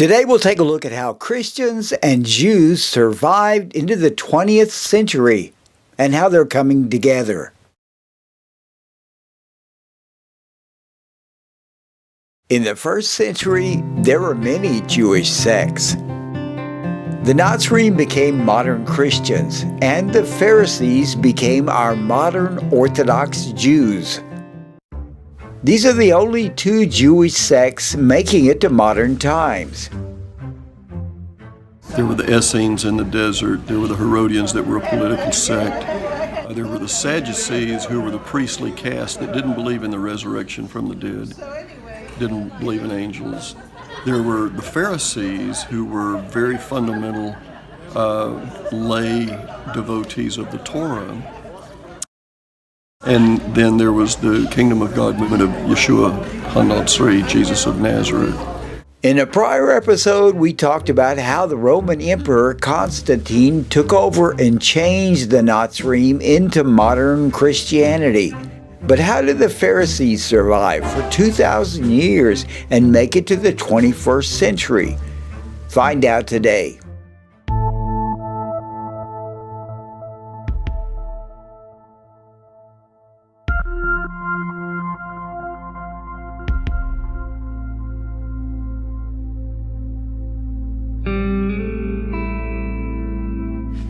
Today we'll take a look at how Christians and Jews survived into the 20th century and how they're coming together. In the first century, there were many Jewish sects. The Natsarim became modern Christians, and the Pharisees became our modern Orthodox Jews. These are the only two Jewish sects making it to modern times. There were the Essenes in the desert. There were the Herodians that were a political sect. There were the Sadducees, who were the priestly caste that didn't believe in the resurrection from the dead, didn't believe in angels. There were the Pharisees, who were very fundamental lay devotees of the Torah. And then there was the Kingdom of God movement of Yeshua HaNatsari, Jesus of Nazareth. In a prior episode, we talked about how the Roman Emperor Constantine took over and changed the Natsarim into modern Christianity. But how did the Pharisees survive for 2,000 years and make it to the 21st century? Find out today.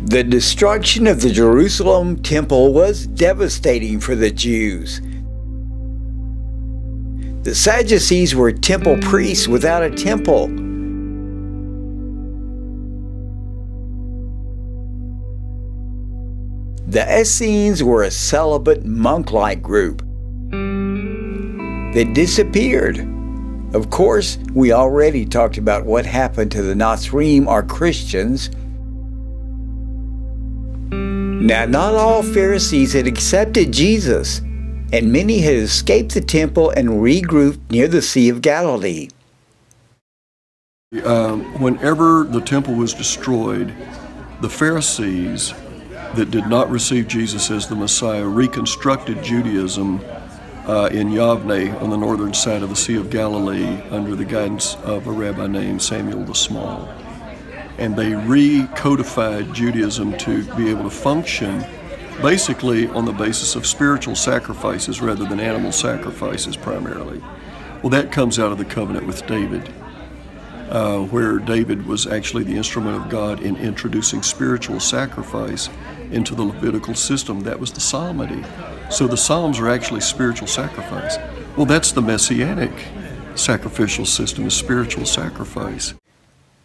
The destruction of the Jerusalem temple was devastating for the Jews. The Sadducees were temple priests without a temple. The Essenes were a celibate monk-like group. They disappeared. Of course, we already talked about what happened to the Natsarim, or Christians. Now, not all Pharisees had accepted Jesus, and many had escaped the temple and regrouped near the Sea of Galilee. Whenever the temple was destroyed, the Pharisees that did not receive Jesus as the Messiah reconstructed Judaism in Yavneh on the northern side of the Sea of Galilee under the guidance of a rabbi named Samuel the Small. And they recodified Judaism to be able to function basically on the basis of spiritual sacrifices rather than animal sacrifices primarily. Well, that comes out of the covenant with David, where David was actually the instrument of God in introducing spiritual sacrifice into the Levitical system. That was the psalmody. So the Psalms are actually spiritual sacrifice. Well, that's the Messianic sacrificial system, is spiritual sacrifice.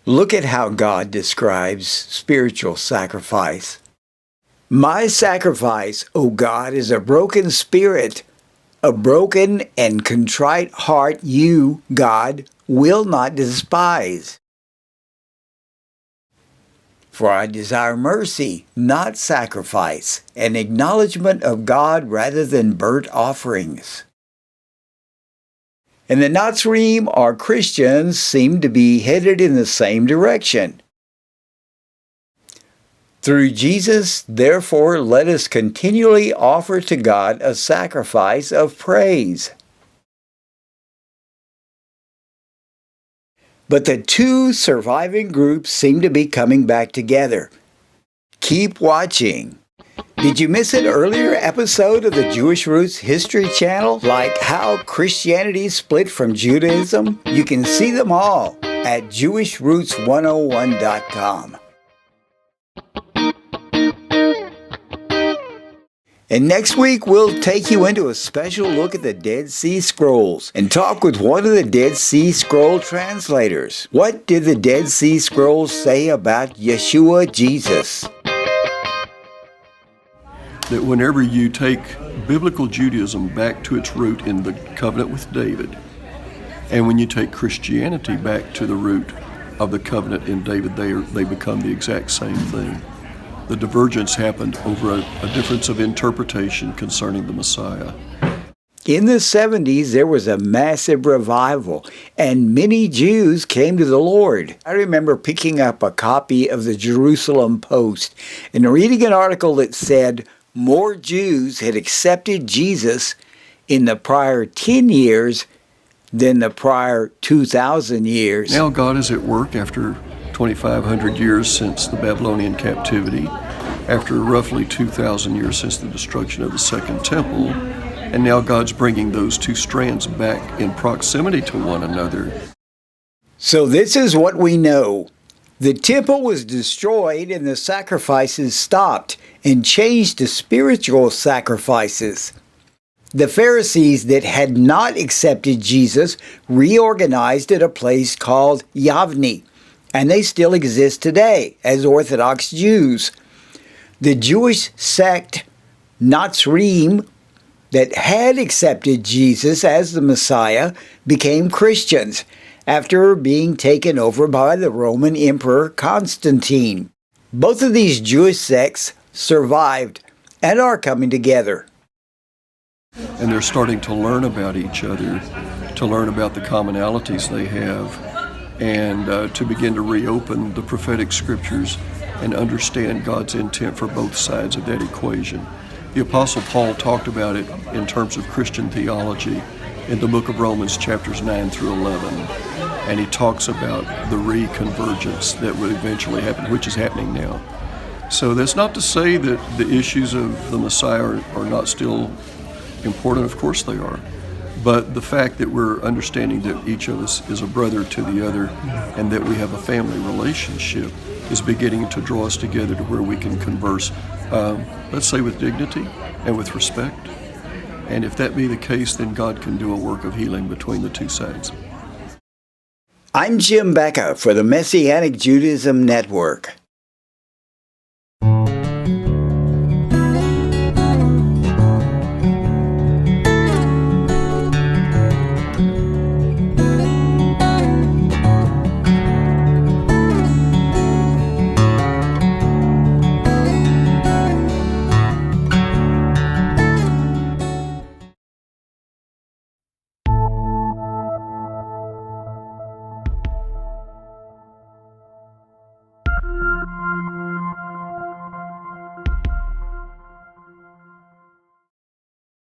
Look at how God describes spiritual sacrifice. My sacrifice, O God, is a broken spirit. A broken and contrite heart you, God, will not despise. For I desire mercy, not sacrifice, an acknowledgment of God rather than burnt offerings. And the Natsarim, or Christians, seem to be headed in the same direction. Through Jesus, therefore, let us continually offer to God a sacrifice of praise. But the two surviving groups seem to be coming back together. Keep watching. Did you miss an earlier episode of the Jewish Roots History Channel, like how Christianity split from Judaism? You can see them all at jewishroots101.com. And next week, we'll take you into a special look at the Dead Sea Scrolls and talk with one of the Dead Sea Scroll translators. What did the Dead Sea Scrolls say about Yeshua Jesus? That whenever you take biblical Judaism back to its root in the covenant with David, and when you take Christianity back to the root of the covenant in David, they become the exact same thing. The divergence happened over a difference of interpretation concerning the Messiah. In the 70s, there was a massive revival, and many Jews came to the Lord. I remember picking up a copy of the Jerusalem Post and reading an article that said more Jews had accepted Jesus in the prior 10 years than the prior 2,000 years. Now God is at work after 2,500 years since the Babylonian captivity, after roughly 2,000 years since the destruction of the Second Temple, and now God's bringing those two strands back in proximity to one another. So this is what we know. The temple was destroyed and the sacrifices stopped and changed to spiritual sacrifices. The Pharisees that had not accepted Jesus reorganized at a place called Yavneh, and they still exist today as Orthodox Jews. The Jewish sect Natsarim that had accepted Jesus as the Messiah became Christians after being taken over by the Roman Emperor Constantine. Both of these Jewish sects survived and are coming together. And they're starting to learn about each other, to learn about the commonalities they have, and to begin to reopen the prophetic scriptures and understand God's intent for both sides of that equation. The Apostle Paul talked about it in terms of Christian theology in the book of Romans, chapters 9 through 11. And he talks about the reconvergence that would eventually happen, which is happening now. So that's not to say that the issues of the Messiah are not still important. Of course they are. But the fact that we're understanding that each of us is a brother to the other and that we have a family relationship is beginning to draw us together to where we can converse, let's say with dignity and with respect. And if that be the case, then God can do a work of healing between the two sides. I'm Jim Becca for the Messianic Judaism Network.